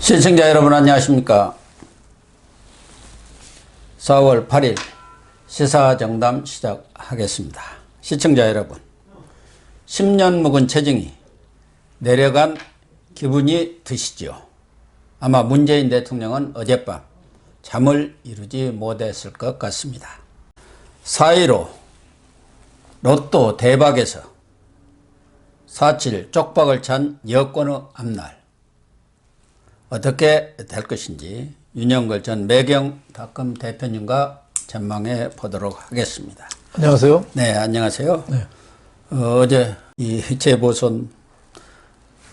시청자 여러분 안녕하십니까. 4월 8일 시사정담 시작하겠습니다. 시청자 여러분, 10년 묵은 체증이 내려간 기분이 드시죠. 아마 문재인 대통령은 어젯밤 잠을 이루지 못했을 것 같습니다. 4.15 로또 대박에서 4.7 쪽박을 찬 여권의 앞날 어떻게 될 것인지 윤영걸 전 매경닷컴 대표님과 전망해 보도록 하겠습니다. 안녕하세요. 네, 안녕하세요. 네. 어제 이 재보선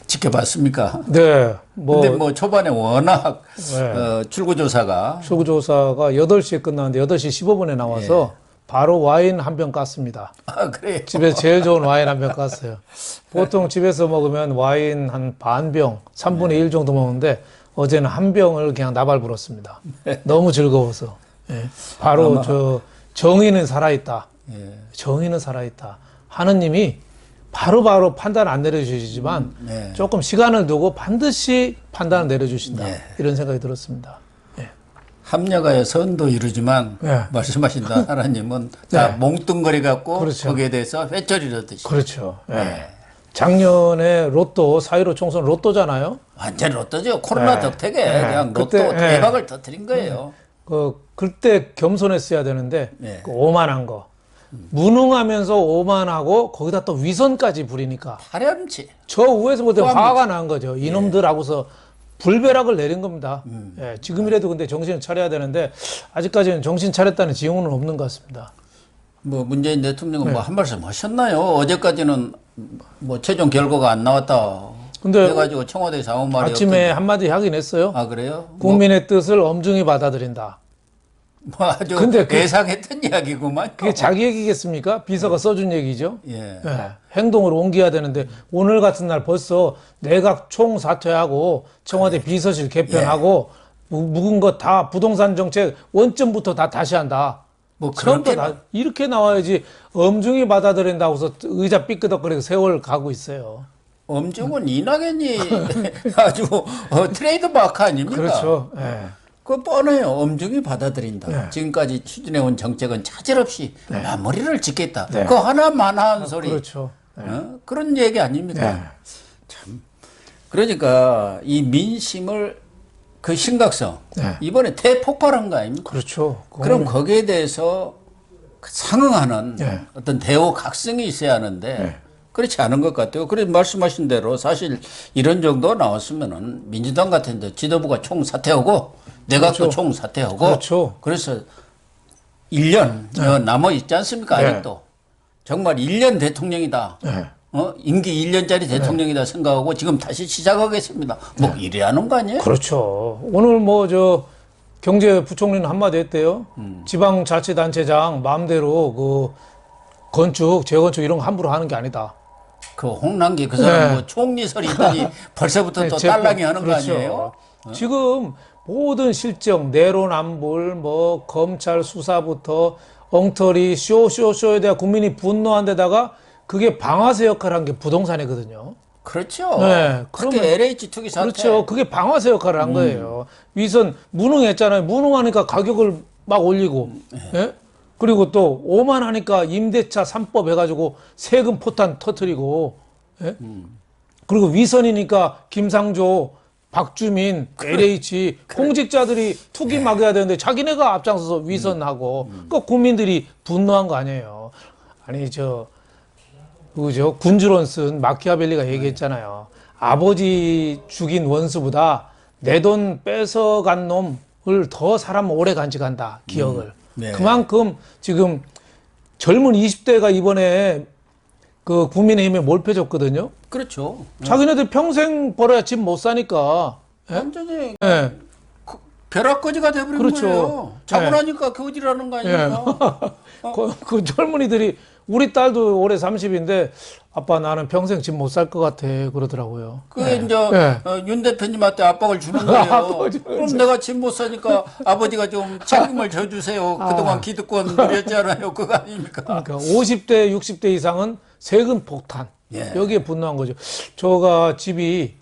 지켜봤습니까? 네. 근데 뭐 초반에 워낙 네. 출구조사가 8시에 끝나는데 8시 15분에 나와서 바로 와인 한 병 깠습니다. 아, 그래요? 집에서 제일 좋은 와인 한 병 깠어요. 보통 집에서 먹으면 와인 한 반 병, 3분의 1 정도 먹는데 어제는 한 병을 그냥 나발 불었습니다. 너무 즐거워서. 예. 바로 아마... 정의는 살아있다. 예. 정의는 살아있다. 하느님이 바로바로 판단 안 내려주시지만 네. 조금 시간을 두고 반드시 판단을 내려주신다. 네. 이런 생각이 들었습니다. 예. 합력하여 선도 이루지만 네. 말씀하신 하나님은 다 네. 몽뚱거리 갖고 그렇죠. 거기에 대해서 회초리를 넣듯이. 그렇죠. 예. 네. 작년에 로또, 4.15 총선 로또잖아요. 완전 로또죠. 코로나 네. 덕택에 네. 그냥 로또 그때, 대박을 터뜨린 거예요. 그때 겸손했어야 되는데 네. 그 오만한 거. 무능하면서 오만하고 거기다 또 위선까지 부리니까 파렴치. 저 위에서 보때 화가 난 거죠. 이놈들하고서 불벼락을 내린 겁니다. 예, 지금이라도 근데 정신을 차려야 되는데 아직까지는 정신 차렸다는 징후는 없는 것 같습니다. 뭐 문재인 대통령은 뭐 한 말씀 하셨나요? 어제까지는 뭐 최종 결과가 안 나왔다. 근데 그래가지고 청와대에서 아무 말이 아침에 없던데. 한마디 하긴 했어요. 아, 그래요? 국민의 뜻을 엄중히 받아들인다. 뭐 아주 근데 예상했던 이야기구만. 그게 자기 얘기겠습니까? 비서가 써준 얘기죠. 예. 예, 행동으로 옮겨야 되는데 오늘 같은 날 벌써 내각 총사퇴하고 청와대 비서실 개편하고 묵은 거 다 부동산 정책 원점부터 다 다시 한다. 뭐 처음부터 그렇게 다 이렇게 나와야지 엄중히 받아들인다고서 의자 삐끄덕거리고 세월 가고 있어요. 엄중은 이낙연이 아주 트레이드 마크 아닙니까? 그렇죠. 예. 그거 뻔해요. 엄중히 받아들인다. 네. 지금까지 추진해온 정책은 차질 없이 마무리를 짓겠다. 네. 그거 하나만한 소리. 그렇죠. 그런 얘기 아닙니까? 네. 참. 그러니까 이 민심을 그 심각성 이번에 대폭발한 거 아닙니까? 그렇죠. 그럼 거기에 대해서 상응하는 네. 어떤 대우 각성이 있어야 하는데 그렇지 않은 것 같아요. 그래 말씀하신 대로 사실 이런 정도 나왔으면은 민주당 같은데 지도부가 총사퇴하고 내각도 그렇죠. 총사퇴하고 그렇죠. 그래서 1년 남아 있지 않습니까? 아직도 정말 1년 대통령이다. 임기 1년짜리 대통령이다 생각하고 지금 다시 시작하겠습니다. 뭐 이래야 하는 거 아니에요? 그렇죠. 오늘 뭐 경제부총리는 한마디 했대요. 지방자치단체장 마음대로 그 건축, 재건축 이런 거 함부로 하는 게 아니다. 그 홍남기 그 사람 뭐 총리설이 있더니 벌써부터 또 딸랑이 하는 그렇죠. 거 아니에요? 지금 모든 실정, 내로남불, 뭐 검찰 수사부터 엉터리, 쇼에 대한 국민이 분노한 데다가 그게 방아쇠 역할을 한 게 부동산이거든요. 그렇죠. 네, 그게 LH 투기 사태. 그렇죠. 그게 방아쇠 역할을 한 거예요. 위선 무능했잖아요. 무능하니까 가격을 막 올리고, 예? 그리고 또 오만하니까 임대차 3법 해가지고 세금 포탄 터트리고, 예? 그리고 위선이니까 김상조, 박주민, LH 공직자들이 투기 막아야 되는데 자기네가 앞장서서 위선하고, 그 국민들이 분노한 거 아니에요. 아니 그죠? 군주론 쓴 마키아벨리가 얘기했잖아요. 아버지 죽인 원수보다 내 돈 뺏어간 놈을 더 사람 오래 간직한다. 기억을. 네. 그만큼 지금 젊은 20대가 이번에 그 국민의힘에 몰표줬거든요. 그렇죠. 자기네들 평생 벌어야 집 못 사니까. 예? 완전히 예. 벼락거지가 돼버린 그렇죠. 거예요. 자고나니까 거지라는 거 아닙니까? 그 젊은이들이 우리 딸도 올해 30인데 아빠 나는 평생 집 못 살 것 같아 그러더라고요. 그게 이제 윤 대표님한테 압박을 주는 거예요. 그럼 내가 집 못 사니까 아버지가 좀 책임을 져주세요. 그동안 기득권 누렸잖아요. 그거 아닙니까? 그러니까 50대, 60대 이상은 세금 폭탄. 여기에 분노한 거죠. 저가 집이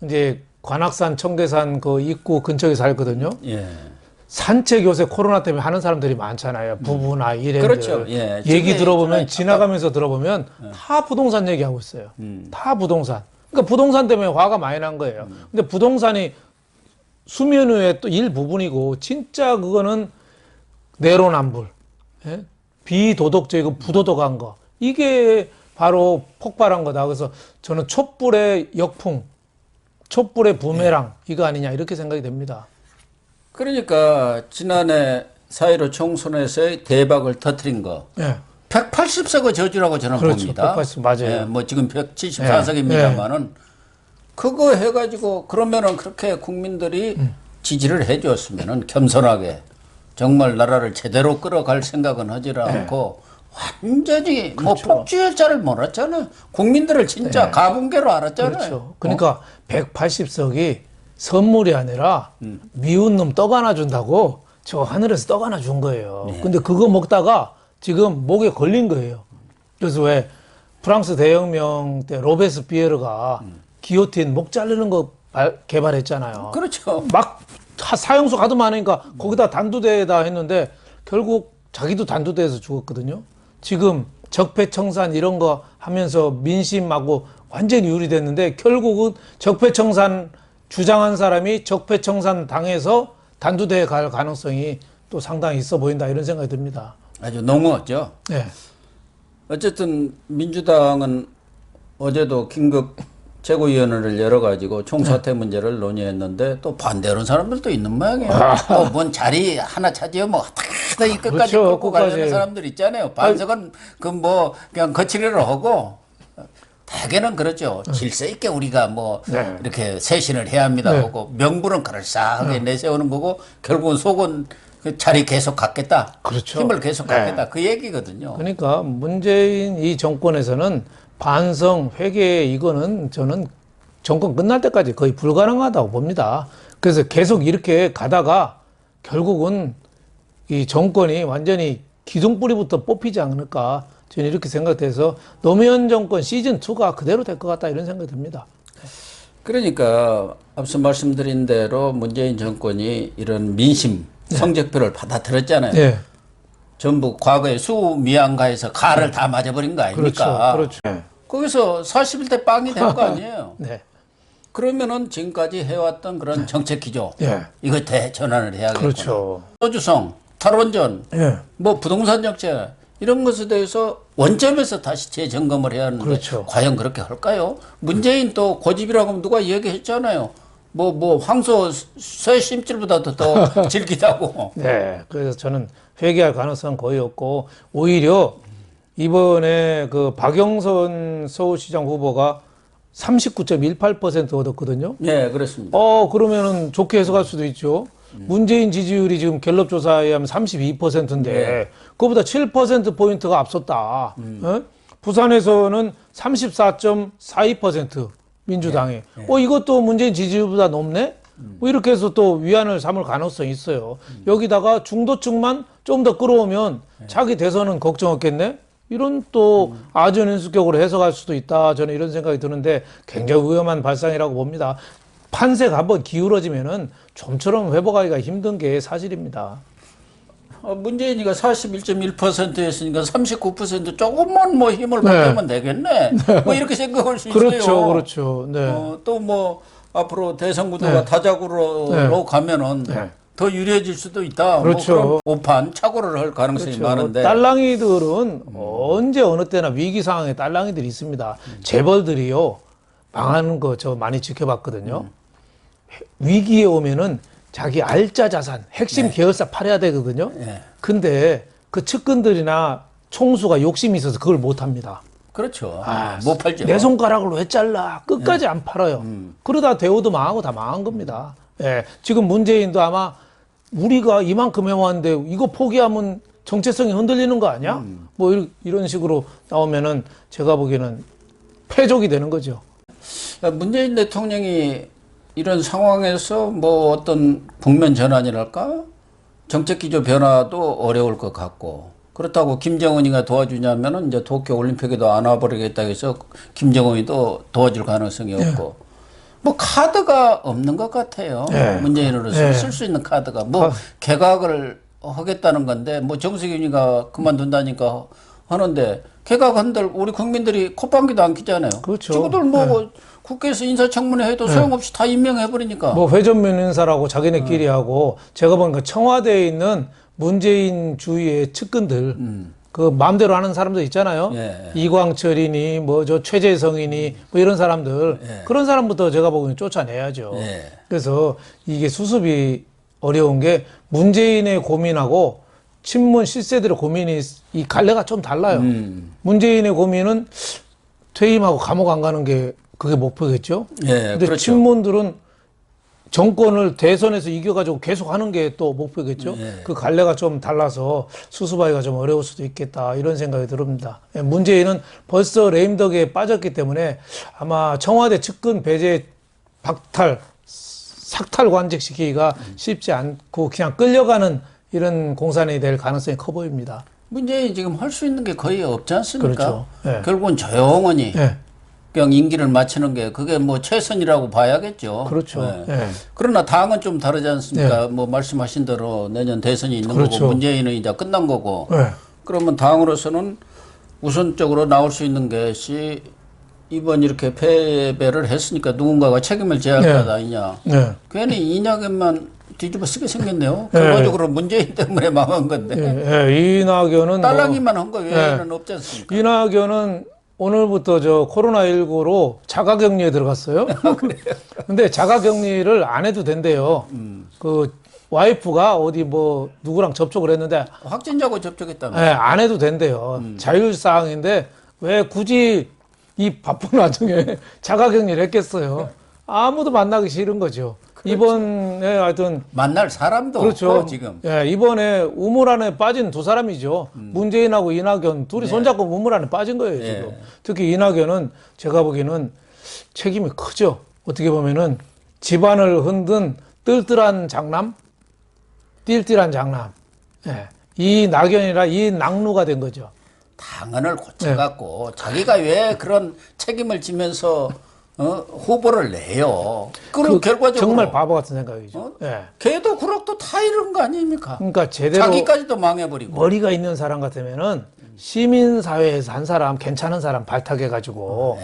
이제 관악산, 청계산 그 입구 근처에 살거든요. 예. 산책 요새 코로나 때문에 하는 사람들이 많잖아요. 부부나 일행들. 그렇죠. 예. 얘기 들어보면 전에 지나가면서 들어보면 다 부동산 얘기하고 있어요. 다 부동산. 그러니까 부동산 때문에 화가 많이 난 거예요. 근데 부동산이 수면 위의 또 일부분이고 진짜 그거는 내로남불, 예? 비도덕적이고 부도덕한 거. 이게 바로 폭발한 거다. 그래서 저는 촛불의 역풍, 촛불의 부메랑 이거 아니냐 이렇게 생각이 됩니다. 그러니까 지난해 4.15 총선에서의 대박을 터뜨린 거. 예. 180석의 저주라고 저는 그렇죠. 봅니다. 180 맞아요. 예, 뭐 지금 174석입니다만은 그거 해가지고 그러면은 그렇게 국민들이 지지를 해줬으면은 겸손하게 정말 나라를 제대로 끌어갈 생각은 하지를 않고 완전히 뭐 폭주열차를 몰았잖아요. 국민들을 진짜 가붕괴로 알았잖아요. 그렇죠. 그러니까 180석이 선물이 아니라 미운 놈 떡 하나 준다고 저 하늘에서 떡 하나 준 거예요. 근데 그거 먹다가 지금 목에 걸린 거예요. 그래서 왜 프랑스 대혁명 때 로베스피에르가 기요틴 목 자르는 거 개발했잖아요. 그렇죠. 막 사형수 가도 많으니까 거기다 단두대에다 했는데 결국 자기도 단두대에서 죽었거든요. 지금 적폐청산 이런 거 하면서 민심하고 완전히 유리됐는데 결국은 적폐청산 주장한 사람이 적폐청산 당해서 단두대에 갈 가능성이 또 상당히 있어 보인다 이런 생각이 듭니다. 아주 농후하죠. 네. 어쨌든 민주당은 어제도 긴급 최고위원회를 열어가지고 총사퇴 문제를 논의했는데 또 반대하는 사람들도 있는 모양이에요. 또 뭔 자리 하나 차지하면 다 이 끝까지 그렇죠. 끌고 가려는 사람들 있잖아요. 반석은 그 뭐 그냥 거칠이를 하고 대개는 그렇죠. 질서 있게 우리가 뭐 이렇게 쇄신을 해야 합니다 하고 명분은 그럴싸하게 내세우는 거고 결국은 속은 그 자리 계속 갖겠다. 그렇죠. 힘을 계속 갖겠다. 그 얘기거든요. 그러니까 문재인 이 정권에서는 반성, 회개 이거는 저는 정권 끝날 때까지 거의 불가능하다고 봅니다. 그래서 계속 이렇게 가다가 결국은 이 정권이 완전히 기둥뿌리부터 뽑히지 않을까 저는 이렇게 생각돼서 노무현 정권 시즌2가 그대로 될 것 같다 이런 생각이 듭니다. 그러니까 앞서 말씀드린 대로 문재인 정권이 이런 민심 성적표를 받아들였잖아요. 네. 전부 과거에 수미양가에서 가를 다 맞아버린 거 아닙니까? 그렇죠. 거기서 41대 빵이 된 거 아니에요. 네. 그러면은 지금까지 해왔던 그런 정책 기조 이거 대전환을 해야겠고 그렇죠. 소주성, 탈원전, 예. 뭐 부동산 정책 이런 것에 대해서 원점에서 다시 재점검을 해야 하는데 그렇죠. 과연 그렇게 할까요? 문재인 또 고집이라고 하면 누가 얘기했잖아요. 뭐 황소 새 심줄보다도 더 질기다고. 네. 그래서 저는 회개할 가능성은 거의 없고 오히려 이번에 그 박영선 서울시장 후보가 39.18% 얻었거든요. 네, 그렇습니다. 그러면은 좋게 해석할 수도 있죠. 문재인 지지율이 지금 갤럽 조사에 하면 32%인데 그거보다 7%포인트가 앞섰다. 어? 부산에서는 34.42% 민주당이. 이것도 문재인 지지율보다 높네? 뭐 이렇게 해서 또 위안을 삼을 가능성이 있어요. 여기다가 중도층만 좀 더 끌어오면 자기 대선은 걱정 없겠네? 이런 또 아전인수격으로 해석할 수도 있다. 저는 이런 생각이 드는데 굉장히 위험한 발상이라고 봅니다. 판세가 한번 기울어지면은 좀처럼 회복하기가 힘든 게 사실입니다. 문재인이가 41.1%였으니까 39% 조금만 뭐 힘을 받으면 되겠네. 뭐 이렇게 생각할 수 그렇죠, 있어요. 그렇죠. 네. 또 뭐 앞으로 대선 구도가 다자구로 가면은 더 유리해질 수도 있다. 그렇죠. 뭐 그런 오판 착오를 할 가능성이 그렇죠. 많은데. 딸랑이들은 언제 어느 때나 위기 상황에 딸랑이들이 있습니다. 재벌들이요 망하는 거 저 많이 지켜봤거든요. 위기에 오면은 자기 알짜 자산, 핵심 계열사 팔아야 되거든요. 근데 그 측근들이나 총수가 욕심이 있어서 그걸 못 합니다. 그렇죠. 못 팔죠. 내 손가락으로 왜 잘라? 끝까지 안 팔아요. 그러다 대우도 망하고 다 망한 겁니다. 예. 지금 문재인도 아마 우리가 이만큼 해왔는데 이거 포기하면 정체성이 흔들리는 거 아니야? 뭐 이런 식으로 나오면은 제가 보기에는 패족이 되는 거죠. 문재인 대통령이 이런 상황에서 뭐 어떤 국면 전환이랄까? 정책 기조 변화도 어려울 것 같고. 그렇다고 김정은이가 도와주냐면은 이제 도쿄 올림픽에도 안 와버리겠다 해서 김정은이도 도와줄 가능성이 없고. 뭐 카드가 없는 것 같아요. 네. 문재인으로서 네. 쓸 수 있는 카드가 뭐 개각을 하겠다는 건데 뭐 정세균이가 그만둔다니까 하는데 개각한들 우리 국민들이 콧방귀도 안 끼잖아요. 그렇죠. 친구들 뭐 국회에서 인사청문회 해도 소용없이 다 임명해 버리니까. 뭐 회전면 인사라고 자기네끼리 하고 제가 보니까 청와대에 있는 문재인 주위의 측근들 그 마음대로 하는 사람들 있잖아요. 예. 이광철이니 뭐 저 최재성이니 뭐 이런 사람들 그런 사람부터 제가 보기엔 쫓아내야죠. 예. 그래서 이게 수습이 어려운 게 문재인의 고민하고 친문 실세들의 고민이 이 갈래가 좀 달라요. 문재인의 고민은 퇴임하고 감옥 안 가는 게 그게 목표겠죠. 예, 근데 그렇죠. 친문들은 정권을 대선에서 이겨가지고 계속 하는 게 또 목표겠죠. 예. 그 갈래가 좀 달라서 수습하기가 좀 어려울 수도 있겠다 이런 생각이 듭니다. 예, 문재인은 벌써 레임덕에 빠졌기 때문에 아마 청와대 측근 배제 박탈 삭탈 관직시키기가 쉽지 않고 그냥 끌려가는 이런 공산이 될 가능성이 커 보입니다. 문재인이 지금 할 수 있는 게 거의 없지 않습니까? 그렇죠. 예. 결국은 조용히 예, 그냥 임기를 마치는 게 그게 뭐 최선이라고 봐야겠죠. 그렇죠. 예. 예. 그러나 당은 좀 다르지 않습니까? 뭐 말씀하신 대로 내년 대선이 있는 거고 그렇죠. 문재인은 이제 끝난 거고 예. 그러면 당으로서는 우선적으로 나올 수 있는 것이 이번 이렇게 패배를 했으니까 누군가가 책임을 져야 할 것 아니냐. 예. 괜히 이낙연만 뒤집어 쓰게 생겼네요. 결과적으로 문재인 때문에 망한 건데 예. 이낙연은 딸랑이만 한 거 외에는 없지 않습니까? 이낙연은 오늘부터 저 코로나19로 자가격리에 들어갔어요. 근데 자가격리를 안 해도 된대요. 그 와이프가 어디 뭐 누구랑 접촉을 했는데 확진자고 접촉했다면. 예, 안 해도 된대요. 자율사항인데 왜 굳이 이 바쁜 와중에 자가격리를 했겠어요. 아무도 만나기 싫은 거죠. 이번에 하여튼 만날 사람도 그렇죠. 없고 지금. 예, 이번에 우물 안에 빠진 두 사람이죠. 문재인하고 이낙연 둘이 손잡고 우물 안에 빠진 거예요, 지금. 특히 이낙연은 제가 보기에는 책임이 크죠. 어떻게 보면은 집안을 흔든 뜰뜰한 장남, 띨띨한 장남. 예. 이 낙연이라 이 낙루가 된 거죠. 당헌을 고쳐갖고 자기가 왜 그런 책임을 지면서 후보를 내요. 그럼 결과적으로 정말 바보 같은 생각이죠. 예. 걔도 구락도 다 이런 거 아닙니까? 그러니까 제대로 자기까지도 망해버리고. 머리가 있는 사람 같으면은 시민사회에서 한 사람, 괜찮은 사람 발탁해가지고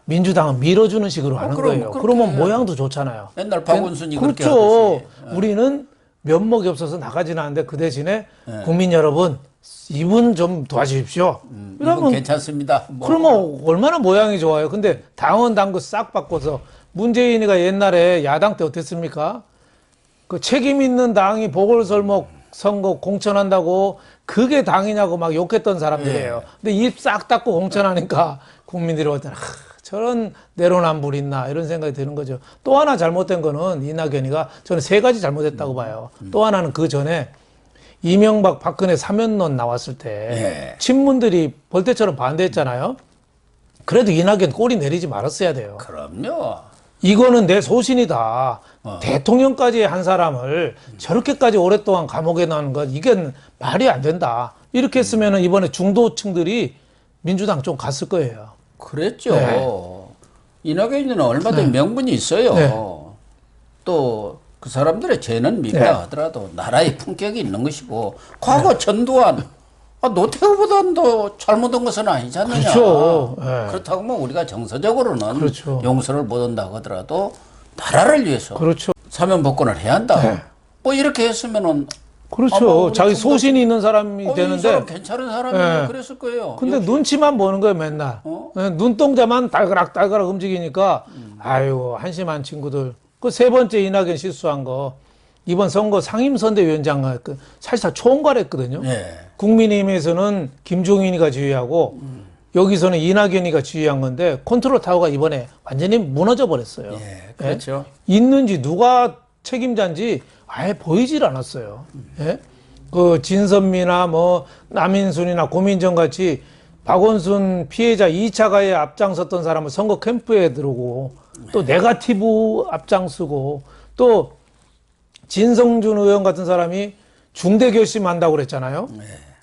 민주당은 밀어주는 식으로 하는 그럼 거예요. 그렇게 그러면 해야죠. 모양도 좋잖아요. 옛날 박원순이 그렇게 그렇죠. 하듯이. 우리는 면목이 없어서 나가지는 않는데 그 대신에 국민 여러분 이분 좀 도와주십시오. 이건 이러면 괜찮습니다. 뭐. 그러면 얼마나 모양이 좋아요. 근데 당원 당규 싹 바꿔서 문재인이가 옛날에 야당 때 어땠습니까? 그 책임 있는 당이 보궐설목 선거 공천한다고 그게 당이냐고 막 욕했던 사람들이에요. 근데 입 싹 닫고 공천하니까 국민들이 볼 때는 저런 내로남불 있나 이런 생각이 드는 거죠. 또 하나 잘못된 거는 이낙연이가 저는 세 가지 잘못했다고 봐요. 또 하나는 그 전에 이명박 박근혜 사면론 나왔을 때 친문들이 벌떼처럼 반대했잖아요. 그래도 이낙연 꼬리 내리지 말았어야 돼요. 그럼요. 이거는 내 소신이다. 대통령까지 한 사람을 저렇게까지 오랫동안 감옥에 넣는 건 이게 말이 안 된다. 이렇게 했으면 이번에 중도층들이 민주당 좀 갔을 거예요. 그랬죠. 이낙연이는 얼마든지 명분이 있어요. 또 그 사람들의 죄는 미비하더라도 나라의 품격이 있는 것이고 과거 전두환 노태우보다는 더 잘못한 것은 아니지 않느냐. 그렇죠. 그렇다고 뭐 우리가 정서적으로는 그렇죠. 용서를 못 한다고 하더라도 나라를 위해서 그렇죠. 사면 복권을 해야 한다. 뭐 이렇게 했으면은 그렇죠. 우리 자기 좀 소신이 있는 사람이 이 되는데. 사람 괜찮은 사람이 그랬을 거예요. 근데 눈치만 보는 거예요, 맨날. 눈동자만 달그락 움직이니까, 아이고, 한심한 친구들. 그 세 번째 이낙연 실수한 거, 이번 선거 상임선대위원장 사실상 총괄했거든요. 국민의힘에서는 김종인이가 지휘하고, 여기서는 이낙연이가 지휘한 건데, 컨트롤 타워가 이번에 완전히 무너져 버렸어요. 그렇죠. 있는지 누가 책임자인지 아예 보이질 않았어요. 그 진선미나 뭐 남인순이나 고민정 같이 박원순 피해자 2차 가해에 앞장섰던 사람을 선거 캠프에 들어오고 또 네거티브 앞장서고 또 진성준 의원 같은 사람이 중대 결심한다고 그랬잖아요.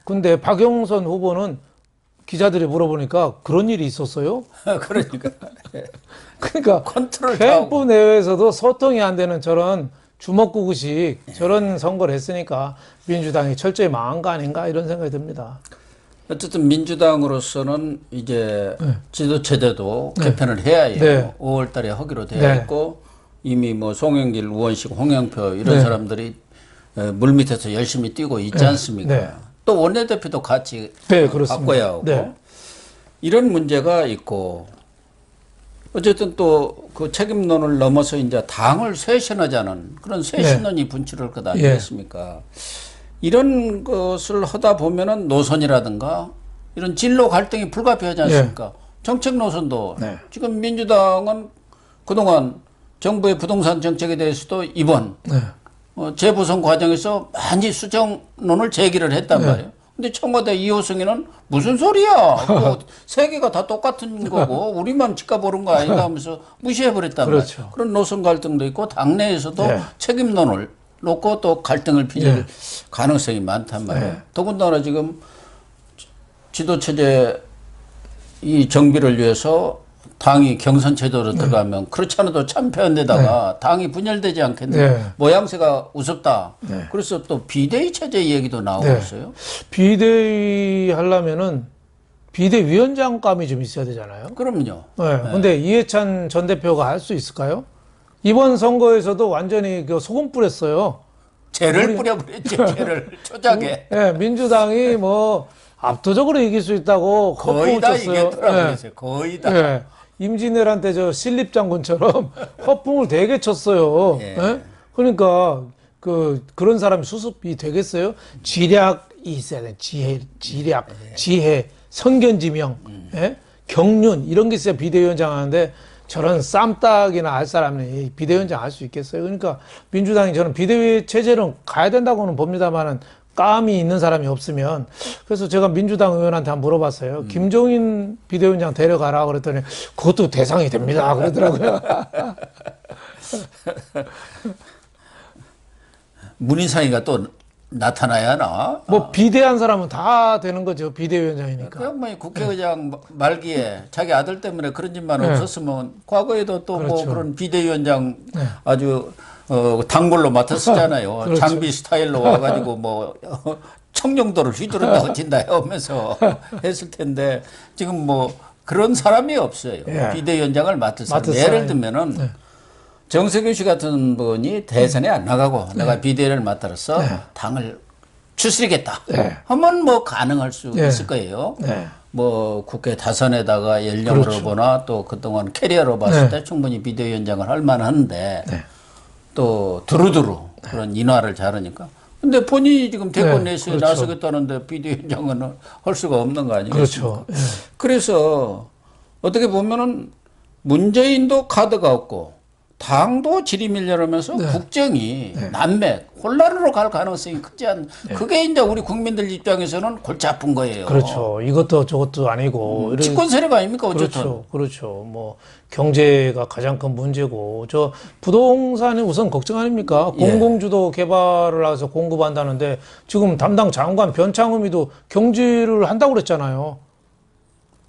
근데 박영선 후보는 기자들이 물어보니까 그런 일이 있었어요? 그러니까 그러니까 컨트롤 캠프 내외에서도 소통이 안 되는 저런 주먹구구식 저런 선거를 했으니까 민주당이 철저히 망한 거 아닌가 이런 생각이 듭니다. 어쨌든 민주당으로서는 이제 지도체제도 네. 개편을 해야 해요. 네. 5월 달에 하기로 되어 네. 있고 이미 뭐 송영길, 우원식, 홍영표 이런 네. 사람들이 물밑에서 열심히 뛰고 있지 않습니까? 네. 또 원내대표도 같이 네, 그렇습니다. 바꿔야 하고 네. 이런 문제가 있고 어쨌든 또 그 책임론을 넘어서 이제 당을 쇄신하자는 그런 쇄신론이 분출할 것 아니겠습니까? 이런 것을 하다 보면은 노선이라든가 이런 진로 갈등이 불가피하지 않습니까? 정책 노선도 지금 민주당은 그동안 정부의 부동산 정책에 대해서도 이번 재보선 과정에서 많이 수정론을 제기를 했단 말이에요. 근데 청와대 이호승이는 무슨 소리야? 뭐 세계가 다 똑같은 거고 우리만 집값 오른 거 아닌가 하면서 무시해버렸단 그렇죠. 말이에요. 그런 노선 갈등도 있고 당내에서도 책임론을 놓고 또 갈등을 빚을 가능성이 많단 말이에요. 더군다나 지금 지도체제 이 정비를 위해서 당이 경선제도로 들어가면 그렇지 않아도 참패한데다가 당이 분열되지 않겠느냐. 모양새가 우습다. 그래서 또 비대위 체제 얘기도 나오고 있어요. 비대위 하려면은 비대위원장감이 좀 있어야 되잖아요. 그럼요. 근데 이해찬 전 대표가 할 수 있을까요? 이번 선거에서도 완전히 그 소금 뿌렸어요. 죄를 뿌려버렸죠. 죄를 초작에. 민주당이 뭐 압도적으로 이길 수 있다고 거의 다 쳤어요. 이겼더라고요. 거의 다. 임진왜란 때 저 신립 장군처럼 허풍을 되게 쳤어요. 그러니까 그런 사람이 수습이 되겠어요? 지략이 있어야 돼. 지혜, 선견지명, 경륜 이런 게 있어야 비대위원장 하는데 저런 쌈딱이나 할 사람이 비대위원장 할 수 있겠어요? 그러니까 민주당이 저는 비대위 체제로 가야 된다고는 봅니다만은 감이 있는 사람이 없으면 그래서 제가 민주당 의원한테 한번 물어봤어요. 김종인 비대위원장 데려가라 그랬더니 그것도 대상이 됩니다 그러더라고요. 문희상이가 또 나타나야 하나? 뭐 비대한 사람은 다 되는 거죠. 비대위원장이니까. 그냥 뭐 국회의장 말기에 자기 아들 때문에 그런 짓만 없었으면 과거에도 또 뭐 그런 비대위원장 아주 단골로 맡았었잖아요. 그렇죠. 장비 스타일로 와가지고 뭐 청룡도를 휘두른다고 진다 하면서 했을 텐데 지금 뭐 그런 사람이 없어요. 비대위원장을 맡을 사람. 예를 들면은 정세균 씨 같은 분이 대선에 안 나가고 내가 비대위를 맡아서 당을 추스리겠다 하면 뭐 가능할 수 있을 거예요. 뭐 국회 다선에다가 연령으로 보나 또 그동안 캐리어로 봤을 때 충분히 비대위원장을 할 만한데 또 두루두루 그런 인화를 잘하니까. 근데 본인이 지금 대권 레이스에 나서겠다는데 비대위원장은 할 수가 없는 거 아니겠습니까? 그래서 어떻게 보면은 문재인도 카드가 없고 당도 지리밀려라면서 국정이 난맥, 혼란으로 갈 가능성이 크지 않. 그게 이제 우리 국민들 입장에서는 골치 아픈 거예요. 그렇죠. 이것도 저것도 아니고. 집권 세력 아닙니까 어쨌든. 그렇죠. 뭐 경제가 가장 큰 문제고 저 부동산이 우선 걱정 아닙니까? 공공주도 개발을 해서 공급한다는데 지금 담당 장관 변창흠이도 경질을 한다고 그랬잖아요.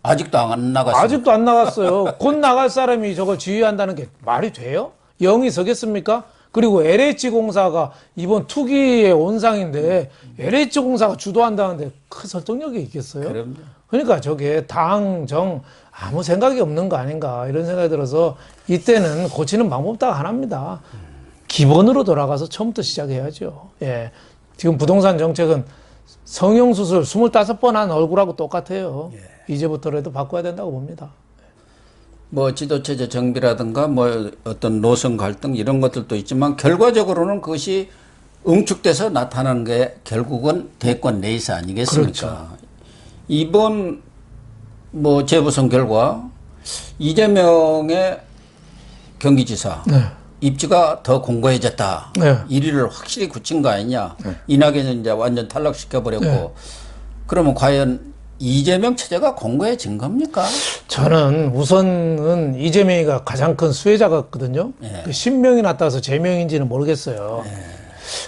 아직도 안 나갔어요. 아직도 안 나갔어요. 곧 나갈 사람이 저걸 지휘한다는 게 말이 돼요? 영이 서겠습니까? 그리고 LH공사가 이번 투기의 온상인데 LH공사가 주도한다는데 큰 설득력이 있겠어요? 그럼요. 그러니까 저게 당, 정 아무 생각이 없는 거 아닌가 이런 생각이 들어서 이때는 고치는 방법 딱 하나입니다. 기본으로 돌아가서 처음부터 시작해야죠. 지금 부동산 정책은 성형수술 25번 한 얼굴하고 똑같아요. 이제부터라도 바꿔야 된다고 봅니다. 뭐 지도체제 정비라든가 뭐 어떤 노선 갈등 이런 것들도 있지만 결과적으로는 그것이 응축돼서 나타나는 게 결국은 대권 레이스 아니겠습니까? 그렇죠. 이번 뭐 재보선 결과 이재명의 경기지사 입지가 더 공고해졌다. 1위를 확실히 굳힌 거 아니냐. 이낙연은 이제 완전 탈락시켜버렸고 그러면 과연 이재명 체제가 공고해진 겁니까? 저는 우선은 이재명이가 가장 큰 수혜자 같거든요. 그 신명이 났다서 제명인지는 모르겠어요.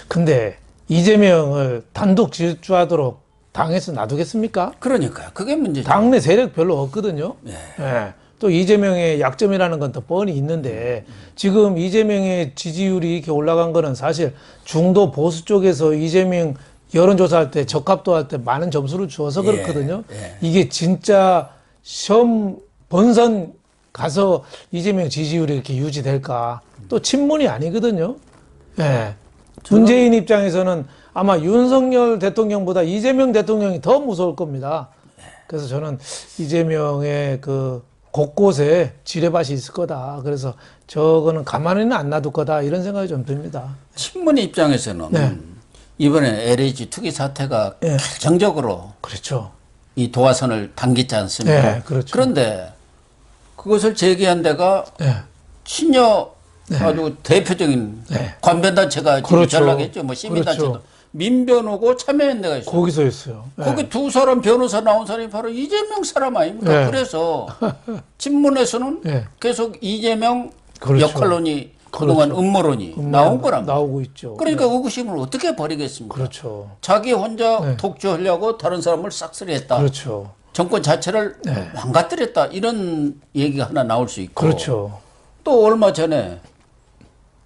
근데 이재명을 단독 질주하도록 당에서 놔두겠습니까? 그러니까요. 그게 문제죠. 당내 세력 별로 없거든요. 예. 예. 또 이재명의 약점이라는 건 더 뻔히 있는데 지금 이재명의 지지율이 이렇게 올라간 거는 사실 중도 보수 쪽에서 이재명 여론조사할 때 적합도 할 때 많은 점수를 주어서 그렇거든요. 예. 이게 진짜 시험 본선 가서 이재명 지지율이 이렇게 유지될까? 또 친문이 아니거든요. 예. 문재인 입장에서는 아마 윤석열 대통령보다 이재명 대통령이 더 무서울 겁니다. 그래서 저는 이재명의 그 곳곳에 지뢰밭이 있을 거다. 그래서 저거는 가만히는 안 놔둘 거다. 이런 생각이 좀 듭니다. 친문 입장에서는 네. 이번에 LH 투기 사태가 네. 결정적으로 그렇죠. 이 도화선을 당겼지 않습니까? 네, 그렇죠. 그런데 그것을 제기한 데가 네. 친여 아주 대표적인 네. 관변단체가 지금 그렇죠. 전락했죠. 뭐 시민단체도. 그렇죠. 민변호고 참여연대가 있어요. 거기서 했어요. 네. 거기 두 사람 변호사 나온 사람이 바로 이재명 사람 아닙니까? 네. 그래서 친문에서는 네. 계속 이재명 그렇죠. 역할론이 그동안 음모론이 나온 거랍니다. 나오고 있죠. 그러니까 의구심을 어떻게 버리겠습니까? 그렇죠. 자기 혼자 네. 독주하려고 다른 사람을 싹쓸이했다. 그렇죠. 정권 자체를 네. 망가뜨렸다. 이런 얘기가 하나 나올 수 있고. 그렇죠. 또 얼마 전에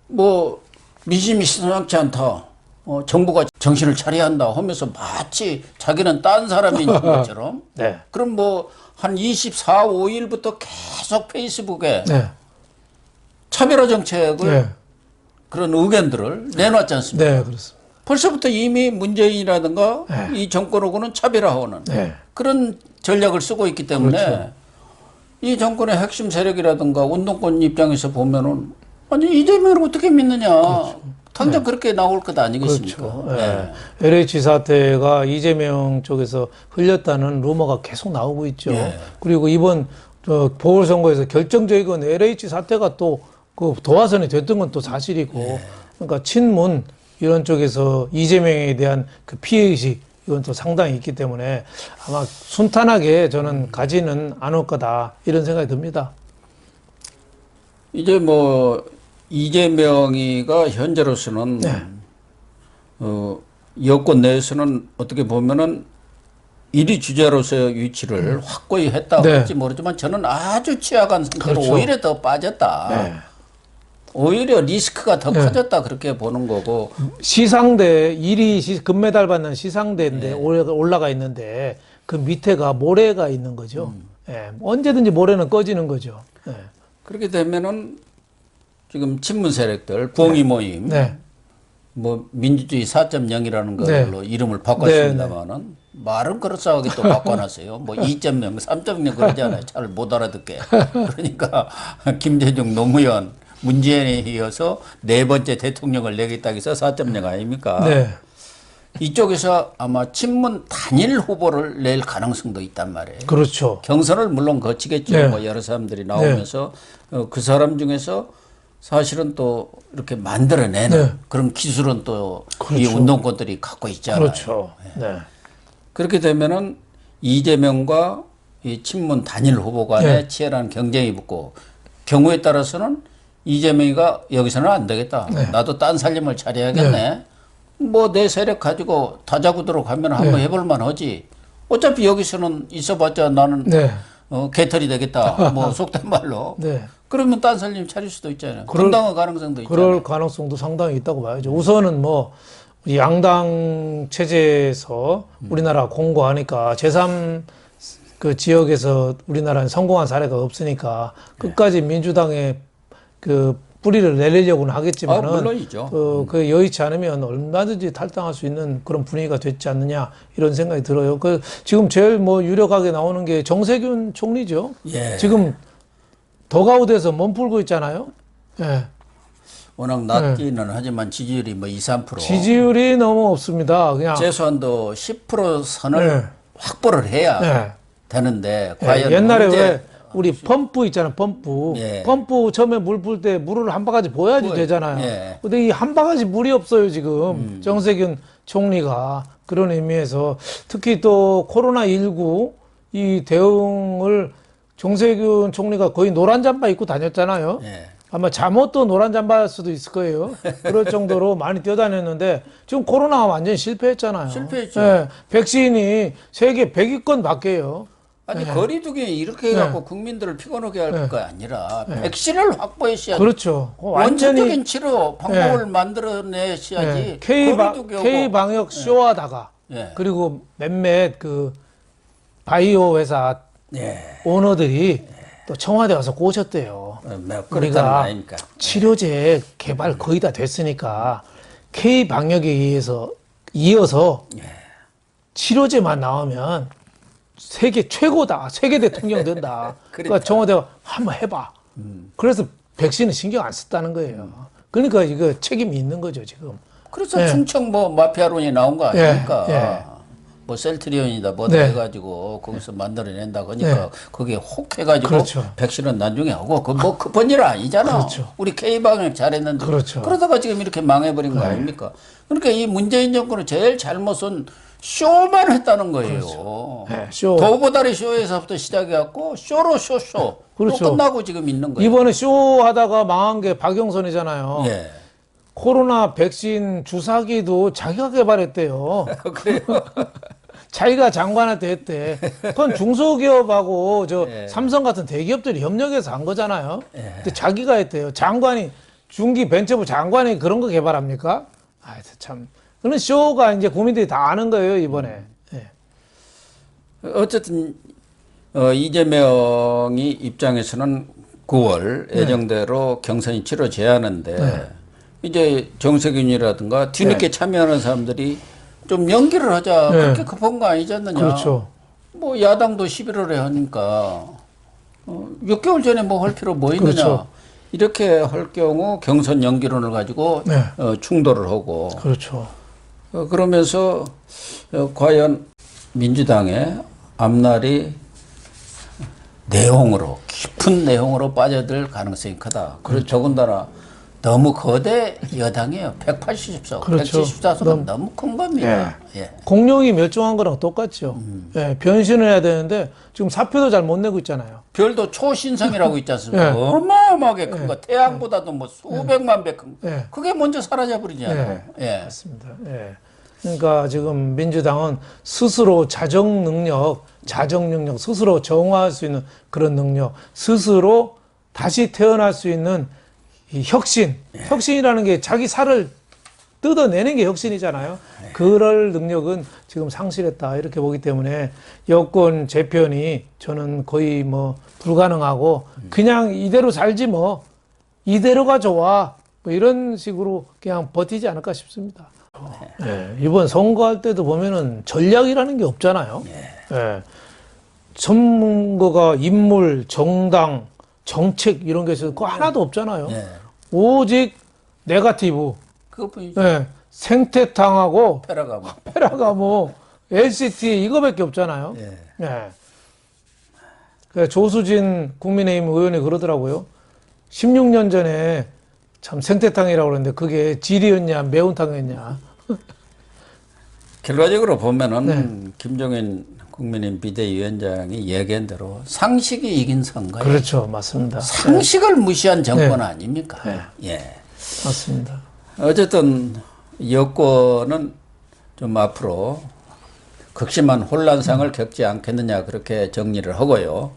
뭐 민심이 심상치 않다. 정부가 정신을 차려야 한다 하면서 마치 자기는 딴 사람인 것처럼. 네. 그럼 뭐 한 24, 5일부터 계속 페이스북에 네. 차별화 정책을 네. 그런 의견들을 내놨지 않습니까? 네, 그렇습니다. 벌써부터 이미 문재인이라든가 네. 이 정권하고는 차별화하는 네. 그런 전략을 쓰고 있기 때문에 그렇죠. 이 정권의 핵심 세력이라든가 운동권 입장에서 보면은 아니 이재명을 어떻게 믿느냐. 당장 그렇게 나올 것 아니겠습니까? 그렇죠. 네. LH 사태가 이재명 쪽에서 흘렸다는 루머가 계속 나오고 있죠. 예. 그리고 이번 보궐선거에서 결정적인 LH 사태가 또 그 도화선이 됐던 건 또 사실이고, 그러니까 친문 이런 쪽에서 이재명에 대한 그 피해의식 이건 또 상당히 있기 때문에 아마 순탄하게 저는 가지는 않을 거다 이런 생각이 듭니다. 이제 뭐 이재명이가 현재로서는 네. 여권 내에서는 어떻게 보면은 1위 주자로서의 위치를 확고히 했다고 네. 할지 모르지만 저는 아주 취약한 상태로 그렇죠. 오히려 더 빠졌다. 네. 오히려 리스크가 더 네. 커졌다 그렇게 보는 거고. 시상대 1위 금메달 받는 시상대인데 올라가 있는데 그 밑에가 모래가 있는 거죠. 예, 언제든지 모래는 꺼지는 거죠. 예. 그렇게 되면은 지금 친문 세력들 부엉이 모임 네. 뭐 민주주의 4.0이라는 걸로 이름을 바꿨습니다만은 말은 그렇사하게 또 바꿔놨어요. 뭐 2.0, 3.0 그러지 않아요. 잘 못 알아듣게. 그러니까 김대중, 노무현, 문재인에 이어서 네 번째 대통령을 내겠다고 해서 4.0 아닙니까? 네. 이쪽에서 아마 친문 단일 후보를 낼 가능성도 있단 말이에요. 그렇죠. 경선을 물론 거치겠죠. 네. 뭐 여러 사람들이 나오면서 그 사람 중에서 사실은 또 이렇게 만들어내는 네. 그런 기술은 또 이 그렇죠. 운동권들이 갖고 있잖아요. 그렇죠. 네. 그렇게 되면은 이재명과 이 친문 단일 후보 간에 네. 치열한 경쟁이 붙고 경우에 따라서는 이재명이가 여기서는 안 되겠다. 나도 딴 살림을 차려야겠네. 뭐 내 세력 가지고 다자구도록 하면 한번 해볼만 하지. 어차피 여기서는 있어봤자 나는 네. 개털이 되겠다. 뭐 속된 말로. 네. 그러면 딴 살림 차릴 수도 있잖아요. 분당의 가능성도 있잖아요. 그럴 가능성도 상당히 있다고 봐야죠. 우선은 뭐 우리 양당 체제에서 우리나라 공고하니까 제3 그 지역에서 우리나라는 성공한 사례가 없으니까 끝까지 민주당의 그 뿌리를 내리려고는 하겠지만은 물론이죠. 그 여의치 않으면 얼마든지 탈당할 수 있는 그런 분위기가 됐지 않느냐 이런 생각이 들어요. 그 지금 제일 뭐 유력하게 나오는 게 정세균 총리죠. 예. 지금 더가웃에서 몸풀고 있잖아요. 예. 워낙 낮기는 하지만 지지율이 뭐 2, 3%. 지지율이 너무 없습니다. 그냥 최소한도 10% 선을 네. 확보를 해야 네. 되는데 과연 옛날에 언제 왜 우리 펌프 있잖아요. 펌프. 예. 펌프 처음에 물 풀 때 물을 한 바가지 부어야지 되잖아요. 예. 근데 이 한 바가지 물이 없어요, 지금. 정세균 총리가. 그런 의미에서 특히 또 코로나19 이 대응을 정세균 총리가 거의 노란 잠바 입고 다녔잖아요. 예. 아마 잠옷도 노란 잠바일 수도 있을 거예요. 그럴 정도로 많이 뛰어다녔는데 지금 코로나가 완전히 실패했잖아요. 실패했죠. 예, 백신이 세계 100위권 밖에요. 아니 거리두기 이렇게 해갖고 국민들을 피곤하게 할 거 아니라 백신을 확보했어야지. 그렇죠. 원천적인 치료 방법을 만들어내셔야지. 거리두기하고. K방역 쇼하다가 예. 그리고 몇몇 그 바이오 회사 예. 오너들이 또 청와대 와서 꼬셨대요. 그렇다는 우리가 아닙니까? 치료제 개발 거의 다 됐으니까 K방역에 이어서 치료제만 나오면 세계 최고다. 세계 대통령 된다. 그러니까 청와대가 한번 해봐. 그래서 백신은 신경 안 썼다는 거예요. 그러니까 이거 책임이 있는 거죠, 지금. 그래서 충청 뭐 마피아론이 나온 거 아닙니까? 예. 뭐 셀트리온이다 뭐다 네. 해가지고 거기서 만들어낸다 그러니까 거기에 혹 해가지고 그렇죠. 백신은 나중에 하고 그 뭐 급한 일 아니잖아. 그렇죠. 우리 K방역 잘했는데 그렇죠. 그러다가 지금 이렇게 망해버린 거 아닙니까? 그러니까 이 문재인 정권은 제일 잘못은 쇼만 했다는 거예요. 네, 쇼. 도보다리 쇼에서부터 시작해갖고 쇼로 쇼. 그렇죠. 또 끝나고 지금 있는 거예요. 이번에 쇼하다가 망한 게 박영선이잖아요. 예. 코로나 백신 주사기도 자기가 개발했대요. 그래요. 자기가 장관한테 했대. 그건 중소기업하고 예. 삼성 같은 대기업들이 협력해서 한 거잖아요. 근데 자기가 했대요. 장관이 중기 벤처부 장관이 그런 거 개발합니까? 아, 참. 그런 쇼가 이제 국민들이 다 아는 거예요, 이번에. 예. 어쨌든 이재명이 입장에서는 9월 예정대로 경선이 치러져야 하는데 이제 정세균이라든가 뒤늦게 참여하는 사람들이 좀 연기를 하자. 그렇게 급한 거 아니지 않느냐. 그렇죠. 뭐 야당도 11월에 하니까 6개월 전에 뭐 할 필요 뭐 있느냐. 그렇죠. 이렇게 할 경우 경선 연기론을 가지고 충돌을 하고 그렇죠. 그러면서 과연 민주당의 앞날이 내용으로 깊은 내용으로 빠져들 가능성이 크다. 그리고 더군다나 너무 거대 여당이에요. 180석, 그렇죠. 174석은 너무 큰 겁니다. 예. 공룡이 멸종한 거랑 똑같죠. 예, 변신을 해야 되는데 지금 사표도 잘 못 내고 있잖아요. 별도 초신성이라고 있지 않습니까? 어마어마하게 큰 거. 태양보다도 뭐 수백만 배 큰 거. 그게 먼저 사라져 버리잖아요. 예. 맞습니다. 예. 그러니까 지금 민주당은 스스로 자정 능력, 스스로 정화할 수 있는 그런 능력, 스스로 다시 태어날 수 있는 이 혁신이라는 게 자기 살을 뜯어내는 게 혁신이잖아요. 그럴 능력은 지금 상실했다 이렇게 보기 때문에 여권 재편이 저는 거의 뭐 불가능하고 그냥 이대로 살지 뭐 이대로가 좋아 뭐 이런 식으로 그냥 버티지 않을까 싶습니다. 네, 이번 선거할 때도 보면은 전략이라는 게 없잖아요. 네. 선거가 인물, 정당, 정책 이런 게 있어서 그거 하나도 없잖아요. 오직 네거티브. 그것뿐이죠. 네. 생태탕하고 페라가모. LCT 이거밖에 없잖아요. 네. 그 조수진 국민의힘 의원이 그러더라고요. 16년 전에 참 생태탕이라고 그러는데 그게 질이었냐 매운탕이었냐. 결과적으로 보면은 김종인 국민의힘 비대위원장이 얘기한 대로 상식이 이긴 선거예요. 그렇죠. 맞습니다. 상식을 무시한 정권 아닙니까? 예. 맞습니다. 어쨌든 여권은 좀 앞으로 극심한 혼란상을 겪지 않겠느냐 그렇게 정리를 하고요.